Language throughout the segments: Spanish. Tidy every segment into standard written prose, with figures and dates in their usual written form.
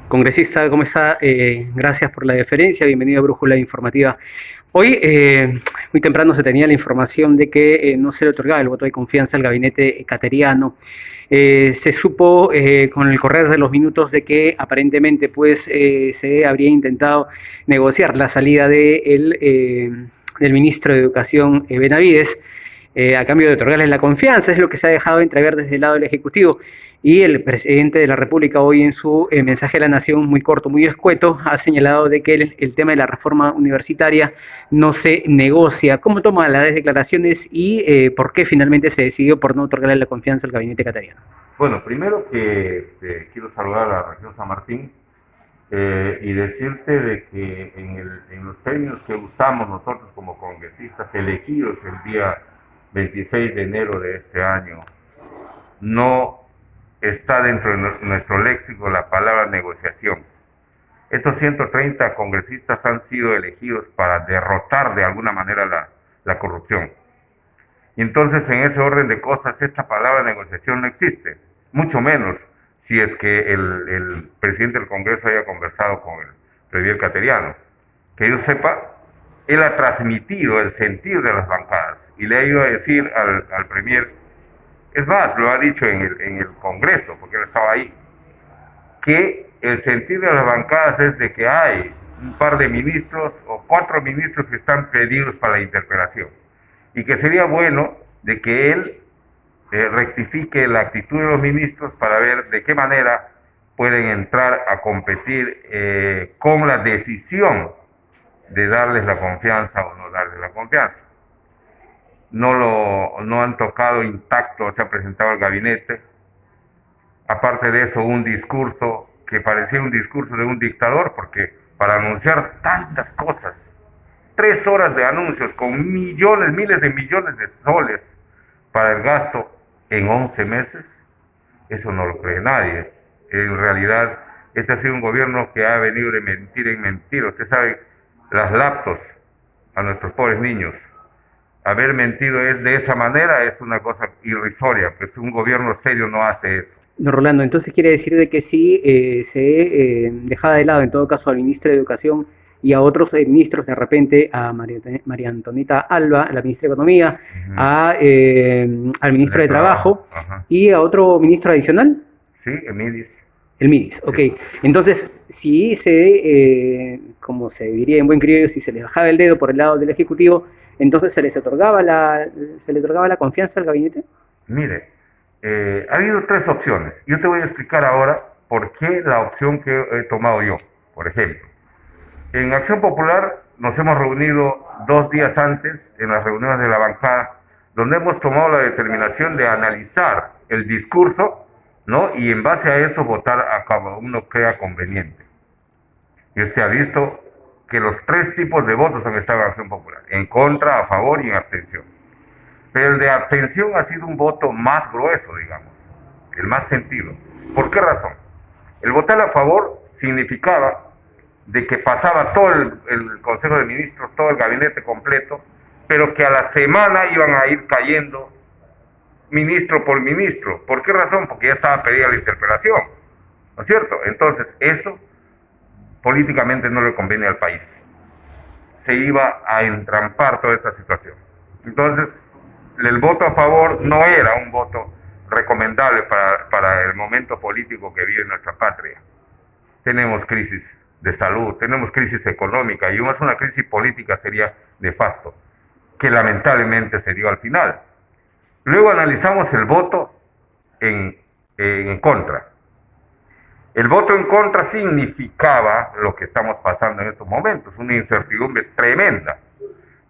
Congresista, ¿cómo está? Gracias por la deferencia, bienvenido a Brújula Informativa. Hoy, muy temprano, se tenía la información de que no se le otorgaba el voto de confianza al gabinete cateriano. Se supo con el correr de los minutos de que aparentemente se habría intentado negociar la salida del ministro de Educación, Benavides, a cambio de otorgarles la confianza. Es lo que se ha dejado entrever desde el lado del Ejecutivo. Y el presidente de la República hoy en su mensaje a la Nación, muy corto, muy escueto, ha señalado de que el tema de la reforma universitaria no se negocia. ¿Cómo toma las declaraciones y por qué finalmente se decidió por no otorgarle la confianza al gabinete cateriano? Bueno, primero que quiero saludar a la región San Martín y decirte de que en los términos que usamos nosotros como congresistas elegidos el día 26 de enero de este año, no está dentro de nuestro léxico la palabra negociación. Estos 130 congresistas han sido elegidos para derrotar de alguna manera la corrupción. Y entonces, en ese orden de cosas, esta palabra negociación no existe, mucho menos si es que el presidente del Congreso haya conversado con el premier cateriano. Que yo sepa, él ha transmitido el sentir de las bancadas y le ha ido a decir al premier, es más, lo ha dicho en el Congreso, porque él estaba ahí, que el sentir de las bancadas es de que hay un par de ministros o 4 ministros que están pedidos para la interpelación y que sería bueno de que él rectifique la actitud de los ministros para ver de qué manera pueden entrar a competir con la decisión de darles la confianza o no darles la confianza. No han tocado intacto, se ha presentado el gabinete. Aparte de eso, un discurso que parecía un discurso de un dictador, porque para anunciar tantas cosas, 3 horas de anuncios con millones, miles de millones de soles para el gasto en 11 meses, eso no lo cree nadie. En realidad, este ha sido un gobierno que ha venido de mentira en mentira. Usted sabe, las laptops a nuestros pobres niños, haber mentido de esa manera es una cosa irrisoria, pues un gobierno serio no hace eso. Don Rolando, entonces quiere decir de que sí se dejaba de lado en todo caso al ministro de Educación y a otros ministros, de repente a María Antonieta Alba, la ministra de Economía, al ministro de Trabajo y a otro ministro adicional. Sí, Emidis. El MIDIS, ok. Sí. Entonces, si como se diría en buen criollo, si se les bajaba el dedo por el lado del Ejecutivo, entonces se le otorgaba la confianza al gabinete. Mire, ha habido 3 opciones. Yo te voy a explicar ahora por qué la opción que he tomado yo. Por ejemplo, en Acción Popular nos hemos reunido 2 días antes en las reuniones de la bancada, donde hemos tomado la determinación de analizar el discurso, ¿no? Y en base a eso votar a cada uno crea conveniente. Y usted ha visto que los 3 tipos de votos han estado en Acción Popular: en contra, a favor y en abstención. Pero el de abstención ha sido un voto más grueso, digamos, el más sentido. ¿Por qué razón? El votar a favor significaba de que pasaba todo el Consejo de Ministros, todo el gabinete completo, pero que a la semana iban a ir cayendo ministro por ministro. ¿Por qué razón? Porque ya estaba pedida la interpelación, ¿no es cierto? Entonces, eso políticamente no le conviene al país. Se iba a entrampar toda esta situación. Entonces, el voto a favor no era un voto recomendable para el momento político que vive nuestra patria. Tenemos crisis de salud, tenemos crisis económica y una crisis política sería nefasto, que lamentablemente se dio al final. Luego analizamos el voto en contra. El voto en contra significaba lo que estamos pasando en estos momentos, una incertidumbre tremenda.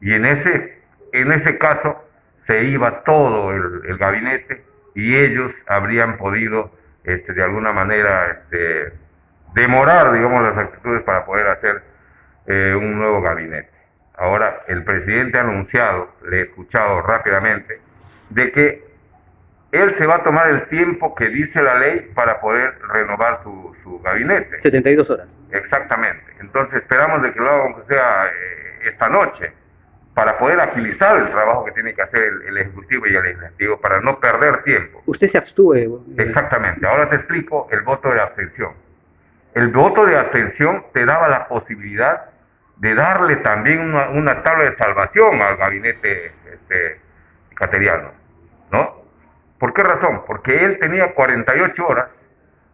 Y en ese caso se iba todo el gabinete y ellos habrían podido de alguna manera demorar, digamos, las actitudes para poder hacer un nuevo gabinete. Ahora, el presidente ha anunciado, le he escuchado rápidamente, de que él se va a tomar el tiempo que dice la ley para poder renovar su gabinete. 72 horas. Exactamente. Entonces esperamos de que lo haga aunque sea esta noche, para poder agilizar el trabajo que tiene que hacer el Ejecutivo y el Legislativo, para no perder tiempo. Usted se abstuvo. Exactamente. Ahora te explico el voto de abstención. El voto de abstención te daba la posibilidad de darle también una tabla de salvación al gabinete cateriano, ¿no? ¿Por qué razón? Porque él tenía 48 horas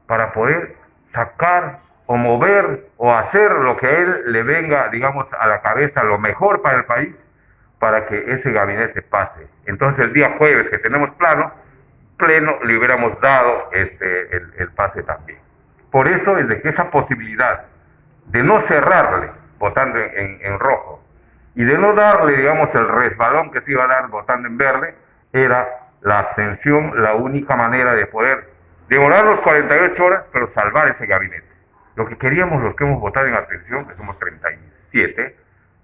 para poder sacar o mover o hacer lo que a él le venga, digamos, a la cabeza, lo mejor para el país, para que ese gabinete pase. Entonces el día jueves que tenemos pleno, le hubiéramos dado el pase también. Por eso es de que esa posibilidad de no cerrarle votando en rojo y de no darle, digamos, el resbalón que se iba a dar votando en verde, era la abstención la única manera de poder demorar los 48 horas, pero salvar ese gabinete. Lo que queríamos los que hemos votado en abstención, que somos 37,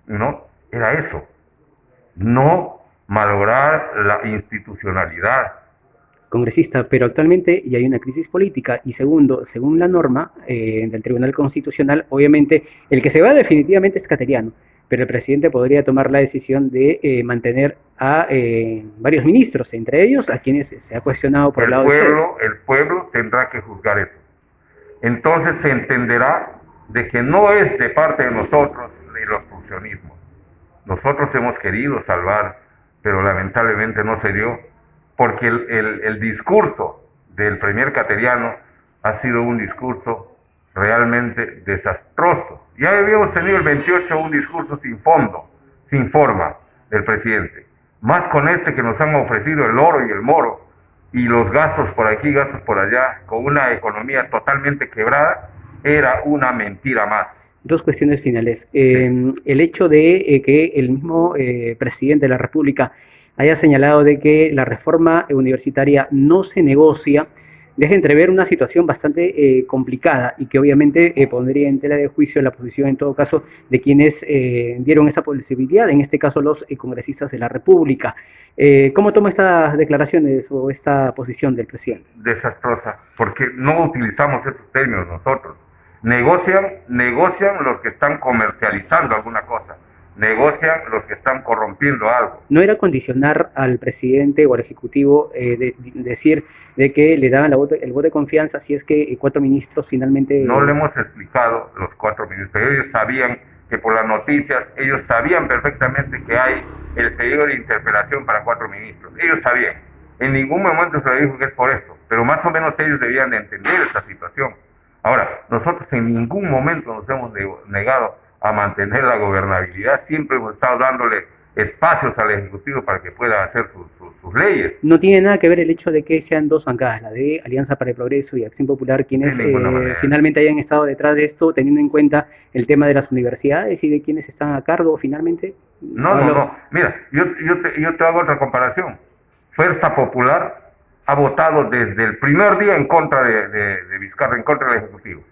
¿no? Era eso, no malograr la institucionalidad. Congresista, pero actualmente ya hay una crisis política y segundo, según la norma del Tribunal Constitucional, obviamente el que se va definitivamente es cateriano, pero el presidente podría tomar la decisión de mantener a varios ministros, entre ellos a quienes se ha cuestionado por el lado de ustedes. El pueblo tendrá que juzgar eso. Entonces se entenderá de que no es de parte de nosotros ni el obstruccionismo. Nosotros hemos querido salvar, pero lamentablemente no se dio, porque el discurso del premier cateriano ha sido un discurso realmente desastroso. Ya habíamos tenido el 28 un discurso sin fondo, sin forma del presidente. Más con este que nos han ofrecido el oro y el moro, y los gastos por aquí, gastos por allá, con una economía totalmente quebrada, era una mentira más. Dos cuestiones finales. El hecho de que el mismo presidente de la República haya señalado de que la reforma universitaria no se negocia, deja entrever una situación bastante complicada y que obviamente pondría en tela de juicio la posición, en todo caso, de quienes dieron esa posibilidad, en este caso los congresistas de la República. ¿Cómo toma estas declaraciones o esta posición del presidente? Desastrosa, porque no utilizamos esos términos nosotros. Negocian los que están comercializando alguna cosa, negocian los que están corrompiendo algo. ¿No era condicionar al presidente o al ejecutivo decir de que le daban el voto de confianza si es que 4 ministros finalmente... No le hemos explicado los 4 ministros, pero ellos sabían que por las noticias, ellos sabían perfectamente que hay el periodo de interpelación para 4 ministros. Ellos sabían. En ningún momento se les dijo que es por esto, pero más o menos ellos debían de entender esta situación. Ahora, nosotros en ningún momento nos hemos negado a mantener la gobernabilidad, siempre hemos estado dándole espacios al Ejecutivo para que pueda hacer sus leyes. No tiene nada que ver el hecho de que sean 2 bancadas, la de Alianza para el Progreso y Acción Popular, quienes finalmente hayan estado detrás de esto, teniendo en cuenta el tema de las universidades y de quienes están a cargo finalmente. No. Mira, yo te hago otra comparación. Fuerza Popular ha votado desde el primer día en contra de Vizcarra, en contra del Ejecutivo.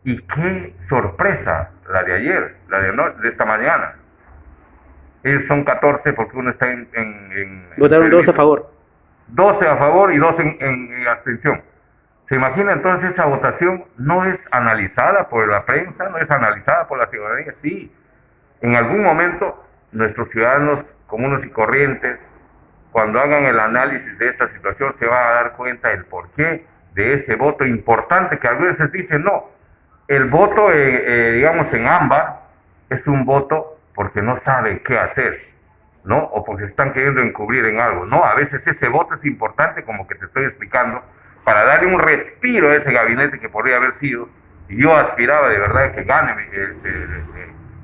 Y qué sorpresa la de ayer, de esta mañana. Ellos son 14 porque uno está votaron 12 a favor. 12 a favor y 2 en abstención. ¿Se imagina entonces esa votación no es analizada por la prensa, no es analizada por la ciudadanía? Sí, en algún momento nuestros ciudadanos comunes y corrientes, cuando hagan el análisis de esta situación, se van a dar cuenta del porqué de ese voto importante que a veces dicen no. El voto, digamos, en ámbar es un voto porque no saben qué hacer, ¿no? O porque están queriendo encubrir en algo. No, a veces ese voto es importante, como que te estoy explicando, para darle un respiro a ese gabinete que podría haber sido. Y yo aspiraba de verdad que gane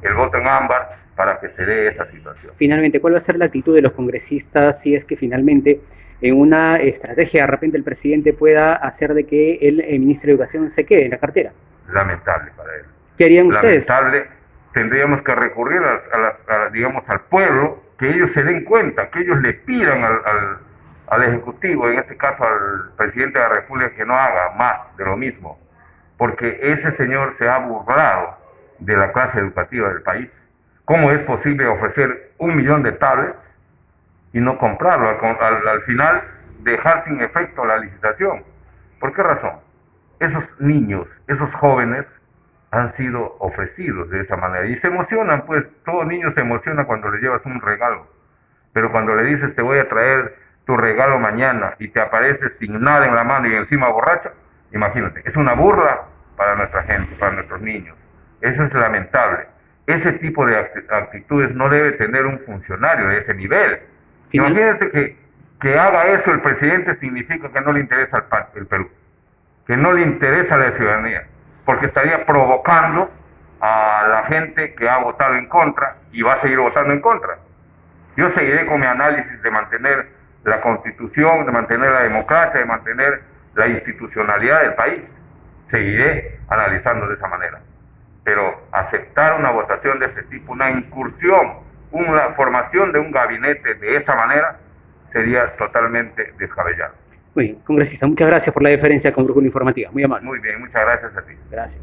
el voto en ámbar para que se dé esa situación. Finalmente, ¿cuál va a ser la actitud de los congresistas si es que finalmente en una estrategia de repente el presidente pueda hacer de que el ministro de Educación se quede en la cartera? Lamentable para él. ¿Qué harían ustedes? Lamentable. Tendríamos que recurrir digamos, al pueblo, que ellos se den cuenta, que ellos le pidan al Ejecutivo, en este caso al presidente de la República, que no haga más de lo mismo, porque ese señor se ha burlado de la clase educativa del país. ¿Cómo es posible ofrecer 1 millón de tablets y no comprarlo? Al final, dejar sin efecto la licitación. ¿Por qué razón? Esos niños, esos jóvenes, han sido ofrecidos de esa manera y se emocionan, pues todo niño se emociona cuando le llevas un regalo, pero cuando le dices te voy a traer tu regalo mañana y te apareces sin nada en la mano y encima borracho, imagínate, es una burla para nuestra gente, para nuestros niños. Eso es lamentable. Ese tipo de actitudes no debe tener un funcionario de ese nivel. Imagínate que haga eso el presidente, significa que no le interesa el Perú, que no le interesa la ciudadanía, porque estaría provocando a la gente que ha votado en contra y va a seguir votando en contra. Yo seguiré con mi análisis de mantener la Constitución, de mantener la democracia, de mantener la institucionalidad del país. Seguiré analizando de esa manera. Pero aceptar una votación de este tipo, una incursión, una formación de un gabinete de esa manera, sería totalmente descabellado. Muy bien, congresista, muchas gracias por la deferencia con Brújula Informativa. Muy amable. Muy bien, muchas gracias a ti. Gracias.